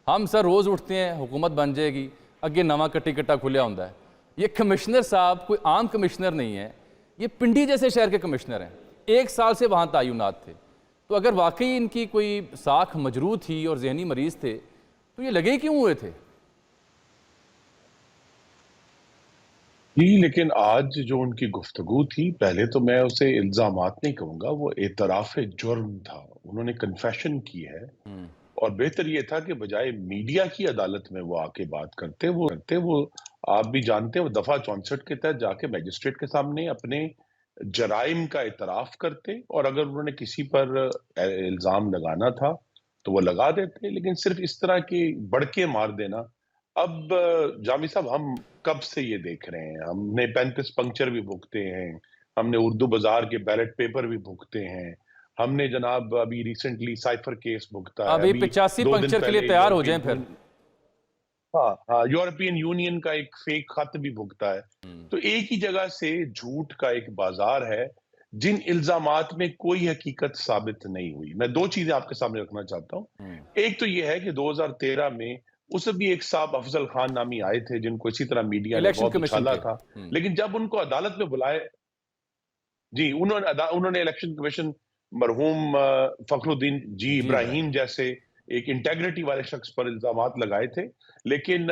हम सर रोज़ उठते हैं हुकूमत बन जाएगी, अगे नवा कट्टी कट्टा खुलिया होंदा है। ये कमिश्नर साहब कोई आम कमिश्नर नहीं है, ये पिंडी जैसे शहर के कमिश्नर हैं। 1 साल से वहाँ तयनात थे। तो अगर वाकई इनकी कोई साख मजरूह थी और जहनी मरीज थे तो ये लगे क्यों हुए थे? जी, लेकिन आज जो उनकी गुफ्तगू थी, पहले तो मैं उसे इल्ज़ामात नहीं कहूँगा, वो एतराफ़े जुर्म था। उन्होंने कन्फेशन की है और बेहतर ये था कि बजाय मीडिया की अदालत में वो आके बात करते, वो आप भी जानते हैं, वो दफ़ा 64 के तहत जाके मजिस्ट्रेट के सामने अपने जराइम का एतराफ़ करते और अगर उन्होंने किसी पर इल्ज़ाम लगाना था, तो वो लगा देते। लेकिन सिर्फ़ इस तरह के बड़के मार देना, अब जामी साहब हम कब से ये देख रहे हैं? हमने 35 पंक्चर भी भुगते हैं, हमने उर्दू बाज़ार के बैलेट पेपर भी भुगते हैं, हमने जनाब अभी रिसेंटली साइफर केस भुगता है, अभी अभी 85 2 दिन पंक्चर के लिए पहले तैयार हो यूरोपियन जाएं फिर। यून हाँ, हाँ, यूरोपियन यूनियन का एक फेक खत भी भुगता है। तो एक ही जगह से झूठ का एक बाज़ार है, जिन इल्ज़ामात में कोई हकीकत साबित नहीं हुई। मैं 2 चीज़ें आपके सामने रखना चाहता हूँ। एक तो ये है कि 2013 में उस भी एक साहब अफ़ज़ल खान नामी आए थे, जिनको इसी तरह मीडिया ने इलेक्शन बहुत कमीशन उछाला के। था। लेकिन जब उनको अदालत में बुलाए जी, उन्होंने इलेक्शन कमीशन मरहूम फ़खरुद्दीन जी जी इब्राहिम इब्राहिम। जैसे एक इंटेग्रिटी वाले शख्स पर इल्ज़ामात लगाए थे। लेकिन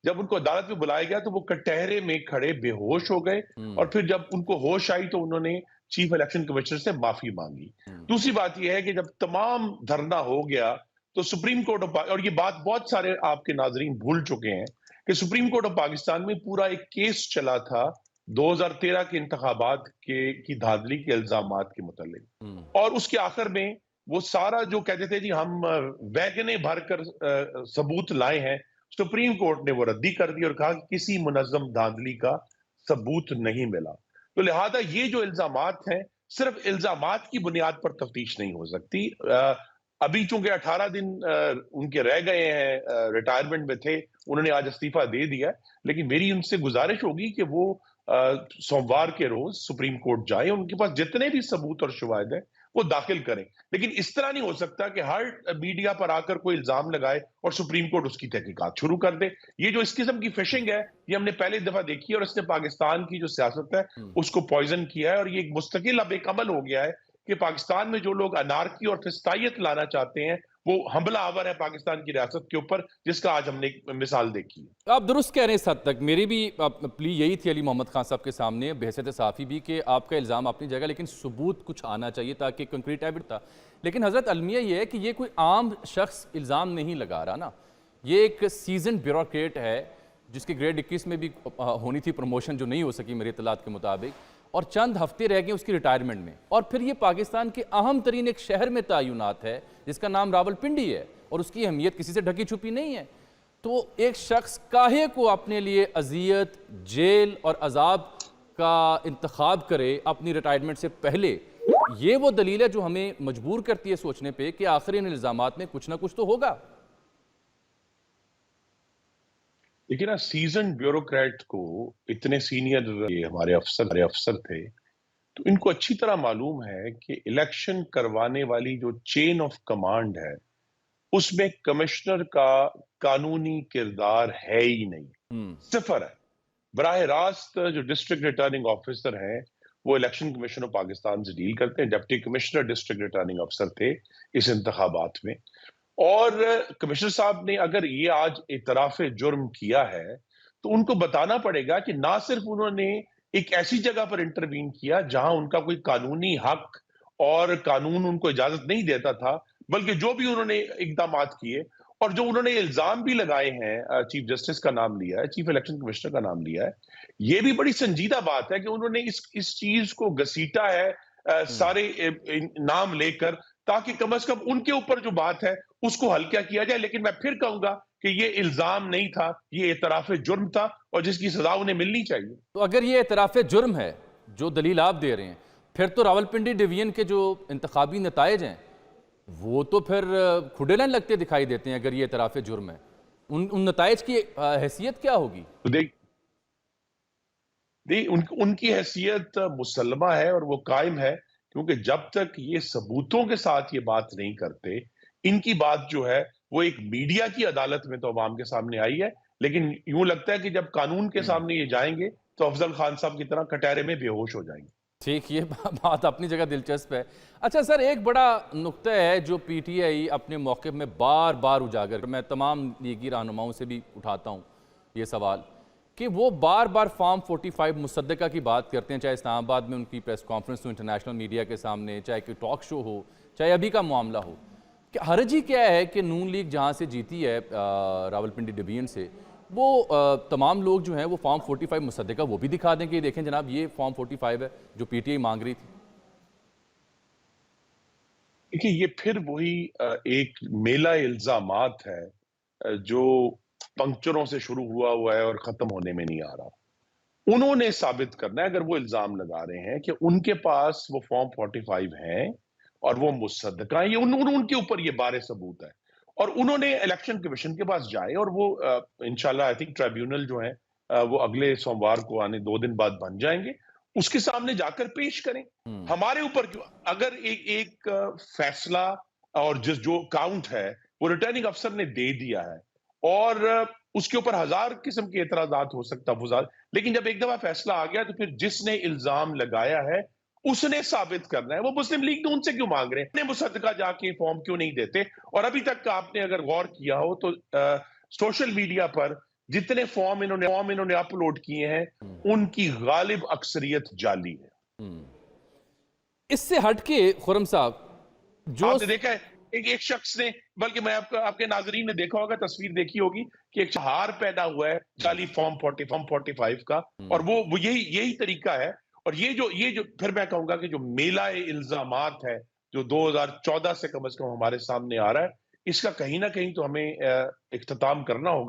जब उनको अदालत में बुलाया गया तो वो कटहरे में खड़े बेहोश हो गए और फिर जब उनको होश आई तो उन्होंने चीफ इलेक्शन कमिश्नर से माफ़ी माँगी। दूसरी बात ये है कि जब तमाम धरना हो गया तो सुप्रीम कोर्ट और ये बात बहुत सारे आपके नाज़रीन भूल चुके हैं कि सुप्रीम कोर्ट ऑफ पाकिस्तान में पूरा एक केस चला था 2013 के इंतखाबात की धांधली के इल्जामात के मुतालिक और उसके आखिर में वो सारा जो कहते थे जी हम वैगने भरकर सबूत लाए हैं, सुप्रीम कोर्ट ने वो रद्दी कर दी और कहा कि किसी मुनज़्ज़म धांधली का सबूत नहीं मिला। तो लिहाजा ये जो इल्जामात हैं, सिर्फ इल्जामात की बुनियाद पर तफ्तीश नहीं हो सकती। अभी चूंकि 18 दिन उनके रह गए हैं, रिटायरमेंट में थे, उन्होंने आज इस्तीफा दे दिया है, लेकिन मेरी उनसे गुजारिश होगी कि वो सोमवार के रोज सुप्रीम कोर्ट जाए, उनके पास जितने भी सबूत और शवाहिद हैं वो दाखिल करें। लेकिन इस तरह नहीं हो सकता कि हर मीडिया पर आकर कोई इल्जाम लगाए और सुप्रीम कोर्ट उसकी तहकीकात शुरू कर दे। ये जो इस किस्म की फिशिंग है, ये हमने पहली दफा देखी है और इसने पाकिस्तान की जो सियासत है उसको पॉइजन किया है और ये एक मुस्तकिल अब एक अमल हो गया है कि पाकिस्तान में जो लोग अनारकी और फिस्तायत लाना चाहते हैं वो हमला आवर है पाकिस्तान की रियासत के ऊपर, जिसका आज हमने एक मिसाल देखी है। आप दुरुस्त कह रहे हैं इस हद तक। मेरी भी प्ली यही थी अली मोहम्मद खान साहब के सामने बहसत साफ़ी भी कि आपका इल्ज़ाम अपनी जगह, लेकिन सबूत कुछ आना चाहिए ताकि कंक्रीट एविड था। लेकिन हज़रत अलमिया ये है कि ये कोई आम शख्स इल्ज़ाम नहीं लगा रहा ना, ये एक सीजन ब्यूरोक्रेट है जिसकी ग्रेड 21 में भी होनी थी प्रमोशन, जो नहीं हो सकी मेरी इतलात के मुताबिक, और चंद हफ्ते रह गए उसकी रिटायरमेंट में। और फिर ये पाकिस्तान के अहम तरीन एक शहर में तयनात है जिसका नाम रावलपिंडी है और उसकी अहमियत किसी से ढकी छुपी नहीं है। तो एक शख्स काहे को अपने लिए अजियत, जेल और अजाब का इंतखाब करे अपनी रिटायरमेंट से पहले, ये वो दलील है जो हमें मजबूर करती है सोचने पे कि आखिर इन इल्ज़ामात में कुछ ना कुछ तो होगा। देखिए ना, सीजन ब्यूरोक्रेट को इतने सीनियर ये हमारे अफसर थे, तो इनको अच्छी तरह मालूम है कि इलेक्शन करवाने वाली जो चेन ऑफ कमांड है उसमें कमिश्नर का कानूनी किरदार है ही नहीं, सिफर है। बराह रास्त जो डिस्ट्रिक्ट रिटर्निंग ऑफिसर हैं वो इलेक्शन कमीशन ऑफ पाकिस्तान से डील करते हैं। Deputy commissioner district returning officer थे इस इंतखाबात में। और कमिश्नर साहब ने अगर ये आज इतराफ जुर्म किया है तो उनको बताना पड़ेगा कि ना सिर्फ उन्होंने एक ऐसी जगह पर इंटरवीन किया जहां उनका कोई कानूनी हक और कानून उनको इजाजत नहीं देता था, बल्कि जो भी उन्होंने इकदाम किए और जो उन्होंने इल्जाम भी लगाए हैं, चीफ जस्टिस का नाम लिया है, चीफ इलेक्शन कमिश्नर का नाम लिया है, ये भी बड़ी संजीदा बात है कि उन्होंने इस चीज को घसीटा है सारे नाम लेकर, ताकि कम से कम उनके ऊपर जो बात है उसको हल्का किया जाए। लेकिन मैं फिर कहूंगा कि ये इल्जाम नहीं था, ये एतराफ जुर्म था और जिसकी सजा उन्हें मिलनी चाहिए। तो अगर ये एतराफ़ जुर्म है जो दलील आप दे रहे हैं, फिर तो रावलपिंडी डिवीजन के जो इंतखाबी नताइज हैं वो तो फिर खुडेलन लगते दिखाई देते हैं। अगर ये एतराफ़ जुर्म है, उन नताइज की हैसियत क्या होगी? तो उनकी हैसियत मुसल्लमा है और वो कायम है, क्योंकि जब तक ये सबूतों के साथ ये बात नहीं करते, इनकी बात जो है वो एक मीडिया की अदालत में तो अवाम के सामने आई है, लेकिन यूं लगता है कि जब कानून के सामने ये जाएंगे तो अफजल खान साहब की तरह कटहरे में बेहोश हो जाएंगे। ठीक, ये बात अपनी जगह दिलचस्प है। अच्छा सर, एक बड़ा नुक्ता है जो पीटीआई अपने मौक़िफ़ में बार बार उजागर, मैं तमाम लीगी रहनुमाओं से भी उठाता हूँ ये सवाल, कि वो बार बार फॉर्म 45 मुसद्दका की बात करते हैं, चाहे इस्लामाबाद में उनकी प्रेस कॉन्फ्रेंस हो इंटरनेशनल मीडिया के सामने, चाहे कोई टॉक शो हो, चाहे अभी का मामला हो। कि हर्ज ही क्या है कि नून लीग जहाँ से जीती है रावलपिंडी डिवीजन से, वो तमाम लोग जो हैं वो फॉर्म 45 मुसद्दका वो भी दिखा दें कि देखें जनाब ये फॉर्म 45 है जो पीटीआई मांग रही थी। देखिए, ये फिर वही एक मेला इल्जामात है जो पंक्चरों से शुरू हुआ है और खत्म होने में नहीं आ रहा। उन्होंने साबित करना है, अगर वो इल्जाम लगा रहे हैं कि उनके पास वो फॉर्म 45 हैं और वो मुसद्दका है, ये उनके ऊपर ये बारे सबूत है और उन्होंने इलेक्शन कमीशन के पास जाए और वो इंशाल्लाह आई थिंक ट्राइब्यूनल जो है वो अगले सोमवार को आने 2 दिन बाद बन जाएंगे, उसके सामने जाकर पेश करें। हमारे ऊपर क्यों, अगर एक फैसला और जो काउंट है वो रिटर्निंग अफसर ने दे दिया है और उसके ऊपर हजार किस्म के एतराजात हो सकता है, लेकिन जब एक दफा फैसला आ गया तो फिर जिसने इल्जाम लगाया है उसने साबित करना है। वो मुस्लिम लीग तो उनसे क्यों मांग रहे हैं, मुसद्दका जाके फॉर्म क्यों नहीं देते? और अभी तक आपने अगर गौर किया हो तो सोशल मीडिया पर जितने फॉर्म इन्होंने अपलोड किए हैं उनकी गालिब अक्सरियत जाली है। इससे हटके खुर्रम साहब जो आपने देखा है एक शख्स ने, बल्कि मैं आपके नाजरीन ने देखा होगा, तस्वीर देखी होगी कि एक हार पैदा हुआ है जाली फॉर्म 45 का, और वो यही तरीका है। और ये जो फिर मैं कहूंगा कि जो मेला इल्जामात है जो 2014 से कम हमारे सामने आ रहा है, इसका कहीं ना कहीं तो हमें इख्तिताम करना होगा।